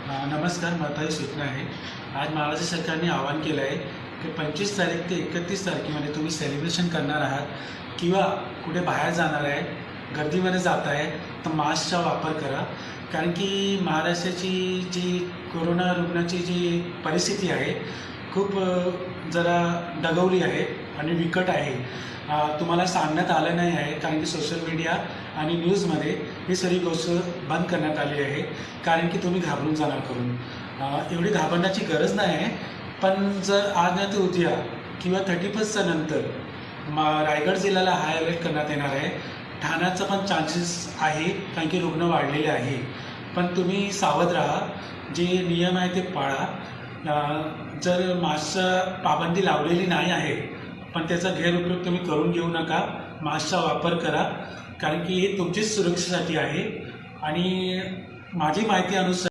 नमस्कार, माझी सूचना आहे. आज महाराष्ट्र सरकारने आवाहन केलं आहे की 25 तारीख ते 31 तारखेमध्ये तुम्ही सेलिब्रेशन करणार आहात किंवा कुठे बाहेर जाणार आहे, गर्दीमध्ये जात आहे, तर मास्कचा वापर करा. कारण की महाराष्ट्राची जी कोरोना रुग्णाची जी परिस्थिती आहे खूप जरा दगावली आहे आणि विकट आहे. तुम्हाला सांगण्यात आलं नाही आहे कारण की सोशल मीडिया आणि न्यूजमध्ये ही सगळी गोष्ट बंद करण्यात आली आहे, कारण की तुम्ही घाबरून जाणार करून. एवढी घाबरण्याची गरज नाही आहे. पण जर आज नाही तर उद्या किंवा 31च्या नंतर रायगड जिल्ह्याला हाय अलर्ट करण्यात येणार आहे. ठाण्याचा पण चान्सेस आहे कारण की रुग्ण वाढलेले आहे. पण तुम्ही सावध राहा, जे नियम आहे ते पाळा. जर मास्कचा पाबंदी लावलेली नाही आहे पण त्याचा गैरउपयोग तुम्ही करून घेऊ नका. मास्कचा वापर करा कारण की हे तुमचीच सुरक्षेसाठी आहे. आणि माझी माहिती अनुसार